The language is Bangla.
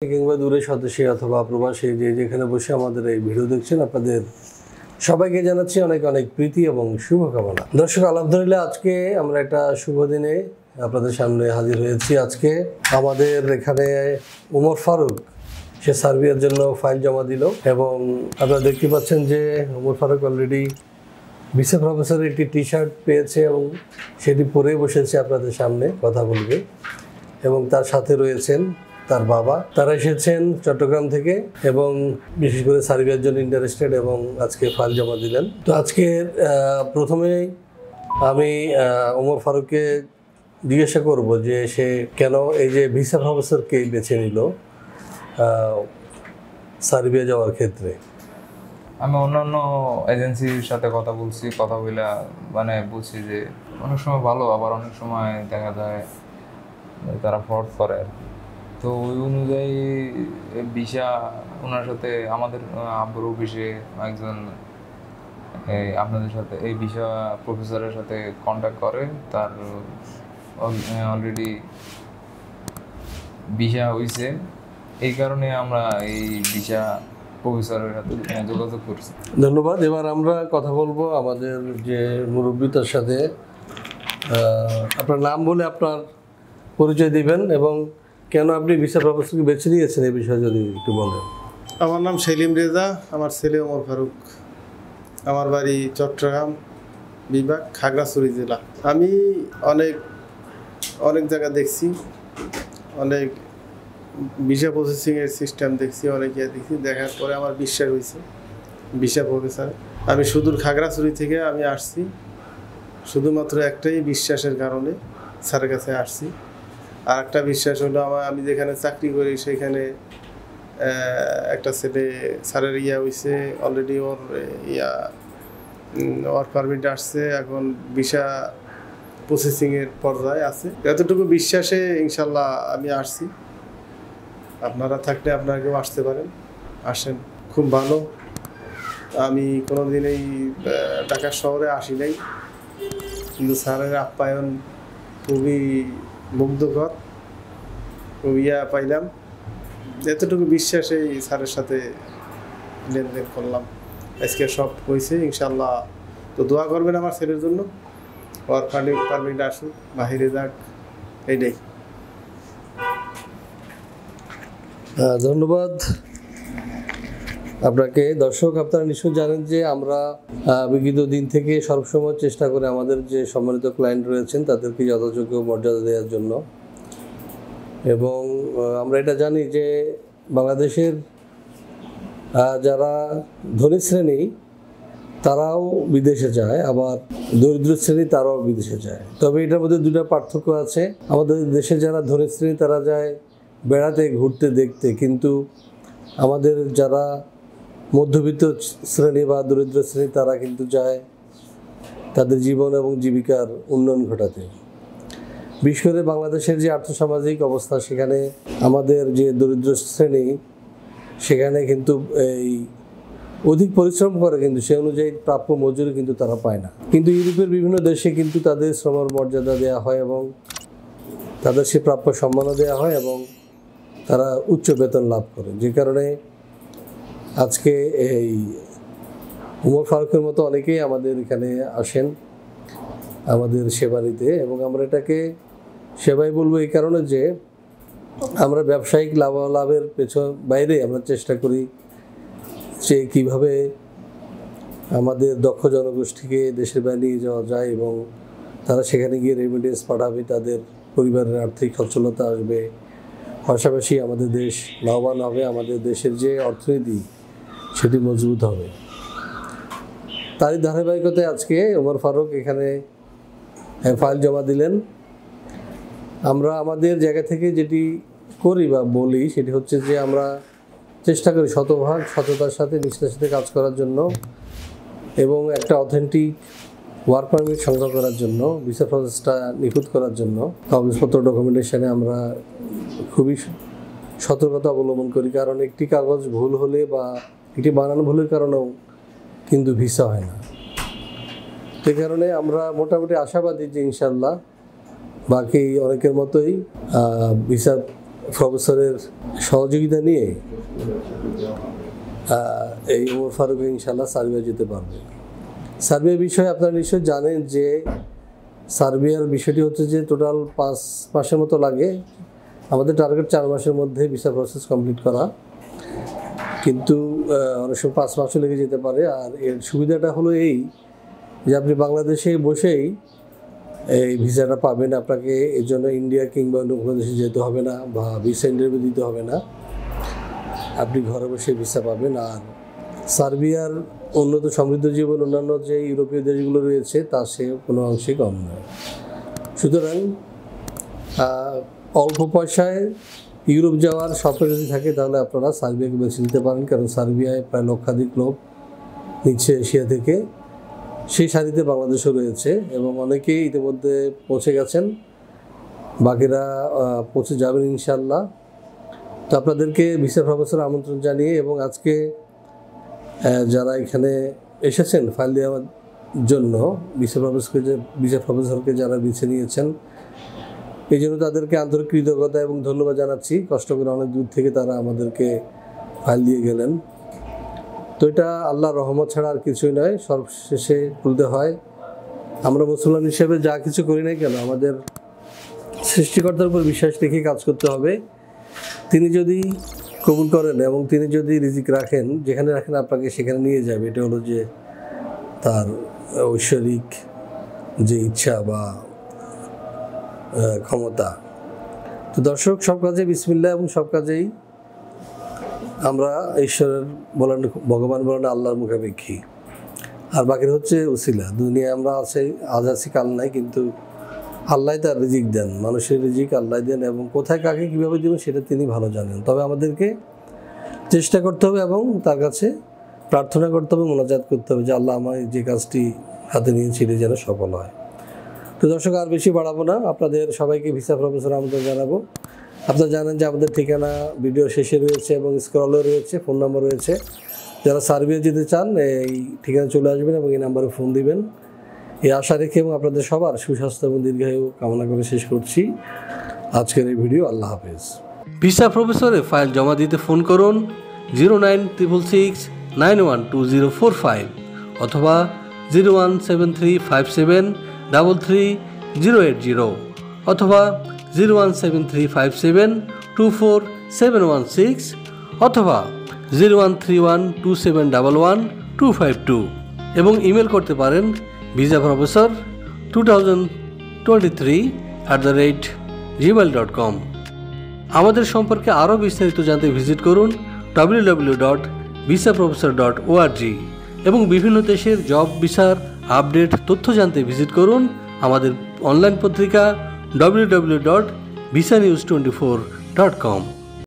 কিংবা দূরে স্বদেশী অথবা প্রবাসী যে যেখানে বসে আমাদের এই ভিডিও দেখছেন আপনাদের সবাইকে জানাচ্ছি অনেক অনেক প্রীতি এবং শুভকামনা। দর্শক আলহামদুলিল্লাহ, আজকে আমরা একটা শুভ দিনে আপনাদের সামনে হাজির হয়েছি। আজকে আমাদের এখানে ওমর ফারুক সে সার্বিয়ার জন্য ফাইল জমা দিল এবং আপনারা দেখতে পাচ্ছেন যে ওমর ফারুক অলরেডি ভিসা প্রফেসরের একটি টি শার্ট পেয়েছে এবং সেটি পরে বসেছে আপনাদের সামনে কথা বলবে এবং তার সাথে রয়েছেন তার বাবা। তারা এসেছেন চট্টগ্রাম থেকে এবং বিশেষ করে সার্বিয়ার জন্য ইন্টারেস্টেড এবং আজকে ফাইল জমা দিলেন। তো আজকে প্রথমেই আমি ওমর ফারুককে জিজ্ঞাসা করব যে সে কেন এই যে ভিসা প্রফেসরকে বেছে নিল সার্বিয়া যাওয়ার ক্ষেত্রে। আমি অন্যান্য এজেন্সির সাথে কথা বলছি, কথা বলে মানে বুঝছি যে অনেক সময় ভালো, আবার অনেক সময় দেখা যায় তারা ফ্রড করে। তো ওই অনুযায়ী ভিসা ওনার সাথে আমাদের আব্বুর অফিসে একজন আপনাদের সাথে এই ভিসা প্রফেসরের সাথে কন্ট্যাক্ট করে, তার অলরেডি ভিসা হয়েছে, এই কারণে আমরা এই ভিসা প্রফেসরের সাথে যোগাযোগ করছি। ধন্যবাদ। এবার আমরা কথা বলবো আমাদের যে মুরব্বী তার সাথে। আপনার নাম বলে আপনার পরিচয় দিবেন এবং কেন আপনি ভিসা প্রফেসরকে বেছে নিয়েছেন এই বিষয়ে যদি একটু বলেন। আমার নাম সেলিম রেজা, আমার ছেলে ওমর ফারুক, আমার বাড়ি চট্টগ্রাম বিভাগ, খাগড়াছড়ি জেলা। আমি অনেক জায়গা দেখছি, অনেক ভিসা প্রসেসিংয়ের সিস্টেম দেখছি, অনেক ইয়ে দেখছি। দেখার পরে আমার বিশ্বাস হয়েছে ভিসা প্রফেসর। আমি সুদূর খাগড়াছড়ি থেকে আমি আসছি, শুধুমাত্র একটাই বিশ্বাসের কারণে স্যারের কাছে আসছি। আর একটা বিশ্বাস হলো আমি যেখানে চাকরি করি সেখানে একটা ছেলে স্যারের হয়েছে অলরেডি, ওর ওয়ার্ক পারমিট আসছে, এখন ভিসা প্রসেসিংয়ের পর্যায়ে আছে। এতটুকু বিশ্বাসে ইনশাল্লাহ আমি আসছি। আপনারা থাকলে আপনারাও আসতে পারেন, আসেন, খুব ভালো। আমি কোনোদিন এই ঢাকা শহরে আসি নাই, কিন্তু স্যারের আপ্যায়ন খুবই মুগ্ধকর, পাইলাম। এতটুকু বিশ্বাসে স্যারের সাথে লেনদেন করলাম। আজকে সব হয়েছে ইনশাল্লাহ। তো দোয়া করবেন আমার ছেলের জন্য, ওর পারমিট আসুক, বাহিরে যাক, এইটাই। ধন্যবাদ আপনাকে। দর্শক, আপনারা নিশ্চয়ই জানেন যে আমরা বিগত দিন থেকে সবসময় চেষ্টা করে আমাদের যে সম্মানিত ক্লায়েন্ট রয়েছেন তাদেরকে যথাযোগ্য মর্যাদা দেওয়ার জন্য, এবং আমরা এটা জানি যে বাংলাদেশের যারা ধনী শ্রেণী তারাও বিদেশে যায়, আবার দরিদ্র শ্রেণী তারাও বিদেশে যায়। তবে এটার মধ্যে দুটো পার্থক্য আছে। আমাদের দেশে যারা ধনী শ্রেণী তারা যায় বেড়াতে, ঘুরতে, দেখতে, কিন্তু আমাদের যারা মধ্যবিত্ত শ্রেণী বা দরিদ্র শ্রেণী তারা কিন্তু যায় তাদের জীবন এবং জীবিকার উন্নয়ন ঘটাতে। বিশেষ করে বাংলাদেশের যে আর্থসামাজিক অবস্থা, সেখানে আমাদের যে দরিদ্র শ্রেণী সেখানে কিন্তু এই অধিক পরিশ্রম করে, কিন্তু সে অনুযায়ী প্রাপ্য মজুরি কিন্তু তারা পায় না। কিন্তু ইউরোপের বিভিন্ন দেশে কিন্তু তাদের শ্রমের মর্যাদা দেওয়া হয় এবং তাদের সে প্রাপ্য সম্মানও দেওয়া হয় এবং তারা উচ্চ বেতন লাভ করে। যে কারণে আজকে এই ওমর ফারুকের মতো অনেকেই আমাদের এখানে আসেন আমাদের সেবা নিতে, এবং আমরা এটাকে সেবাই বলবো এই কারণে যে আমরা ব্যবসায়িক লাভের বাইরে আমরা চেষ্টা করি যে কীভাবে আমাদের দক্ষ জনগোষ্ঠীকে দেশের বাইরে নিয়ে যাওয়া যায় এবং তারা সেখানে গিয়ে রেমিটেন্স পাঠাবে, তাদের পরিবারের আর্থিক সচ্ছলতা আসবে, পাশাপাশি আমাদের দেশ লাভবান হবে, আমাদের দেশের যে অর্থনীতি সেটি মজবুত হবে। তারই ধারাবাহিকতায় আজকে ওমর ফারুক এখানে ফাইল জমা দিলেন। আমরা আমাদের জায়গা থেকে যেটি করি বা বলি সেটি হচ্ছে যে আমরা চেষ্টা করি শতভাগ সততার সাথে, নিষ্ঠার সাথে কাজ করার জন্য এবং একটা অথেন্টিক ওয়ার্ক পারমিট সংগ্রহ করার জন্য, ভিসা প্রসেসটা নিখুঁত করার জন্য কাগজপত্র ডকুমেন্টেশনে আমরা খুবই সতর্কতা অবলম্বন করি। কারণ একটি কাগজ ভুল হলে বা একটি বানান ভুলের কারণেও কিন্তু ভিসা হয় না। সে কারণে আমরা মোটামুটি আশাবাদী যে ইনশাল্লাহ বাকি অনেকের মতোই ভিসা প্রফেসরের সহযোগিতা নিয়ে এই ওমর ফারুক ইনশাল্লাহ সার্বিয়া যেতে পারবে। সার্বিয়ার বিষয়ে আপনারা নিশ্চয়ই জানেন যে সার্বিয়ার বিষয়টি হচ্ছে যে টোটাল 5 মাসের মতো লাগে। আমাদের টার্গেট 4 মাসের মধ্যে ভিসা প্রসেস কমপ্লিট করা, কিন্তু অনেক সময় 5 মাসও লেগে যেতে পারে। আর এর সুবিধাটা হলো এই যে আপনি বাংলাদেশে বসেই এই ভিসাটা পাবেন। আপনাকে এর জন্য ইন্ডিয়া কিংবা অন্য কোনো দেশে যেতে হবে না বা ভিসা ইন্টারভিউ দিতে হবে না, আপনি ঘরে বসে ভিসা পাবেন। আর সার্বিয়ার উন্নত সমৃদ্ধ জীবন অন্যান্য যে ইউরোপীয় দেশগুলো রয়েছে তা সে কোনো অংশে কম নয়। সুতরাং অল্প পয়সায় ইউরোপ যাওয়ার স্বপ্ন যদি থাকে তাহলে আপনারা সার্বিয়াকে বেছে নিতে পারেন, কারণ সার্বিয়ায় প্রায় লক্ষাধিক লোক নিচ্ছে এশিয়া থেকে। সেই সারিতে বাংলাদেশও রয়েছে এবং অনেকেই ইতিমধ্যে পৌঁছে গেছেন, বাকিরা পৌঁছে যাবেন ইনশাল্লাহ। তো আপনাদেরকে ভিসা প্রফেসর আমন্ত্রণ জানিয়ে এবং আজকে যারা এখানে এসেছেন ফাইল দেওয়ার জন্য ভিসা প্রফেসরকে যারা বেছে নিয়েছেন, এই জন্য তাদেরকে আন্তরিক কৃতজ্ঞতা এবং ধন্যবাদ জানাচ্ছি। কষ্ট করে অনেক দূর থেকে তারা আমাদেরকে ফাইল দিয়ে গেলেন। তো এটা আল্লাহর রহমত ছাড়া আর কিছুই নয়। সর্বশেষে বলতে হয় আমরা মুসলমান হিসেবে যা কিছু করি না কেন আমাদের সৃষ্টিকর্তার উপর বিশ্বাস রেখে কাজ করতে হবে। তিনি যদি কবুল করেন এবং তিনি যদি রিজিক রাখেন, যেখানে রাখেন আপনাকে সেখানে নিয়ে যাবে। এটা হলো যে তার ঐশ্বরিক যে ইচ্ছা বা ক্ষমতা। তো দর্শক, সব কাজে বিসমিল্লাহ এবং সব কাজেই আমরা ঈশ্বরের বলেন, ভগবান বলেন আল্লাহর মুখাপেক্ষী, আর বাকি হচ্ছে উসিলা। দুনিয়া আমরা আজ আছি কাল নাই, কিন্তু আল্লাহ তার রিজিক দেন, মানুষের রিজিক আল্লাহ দেন এবং কোথায় কাকে কীভাবে দেবেন সেটা তিনি ভালো জানেন। তবে আমাদেরকে চেষ্টা করতে হবে এবং তার কাছে প্রার্থনা করতে হবে, মোনাজাত করতে হবে যে আল্লাহ আমার যে কাজটি হাতে নিয়েছি এটা যেন সফল হয়। তো দর্শক, আর বেশি বাড়াবো না, আপনাদের সবাইকে ভিসা প্রফেসর আমন্ত্রণ জানাবো। আপনারা জানেন যে আমাদের ঠিকানা ভিডিও শেষে রয়েছে এবং স্ক্রলও রয়েছে, ফোন নাম্বার রয়েছে। যারা সার্বিয়া যেতে চান এই ঠিকানা চলে আসবেন এবং এই নাম্বারে ফোন দিবেন। এই আশা রেখে এবং আপনাদের সবার সুস্বাস্থ্য এবং দীর্ঘায়ু কামনা করে শেষ করছি আজকের এই ভিডিও। আল্লাহ হাফেজ। ভিসা প্রফেসরে ফাইল জমা দিতে ফোন করুন 09666912045 অথবা 01735733080 অথবা 01735724716 অথবা 013127112252 এবং ইমেল করতে পারেন visaprofessor2023@gmail.com। আমাদের সম্পর্কে আরও বিস্তারিত জানতে ভিজিট করুন www.visaprofessor.org এবং বিভিন্ন দেশের জব ভিসার আপডেট তথ্য জানতে ভিজিট করুন আমাদের অনলাইন পত্রিকা www.visanews24.com।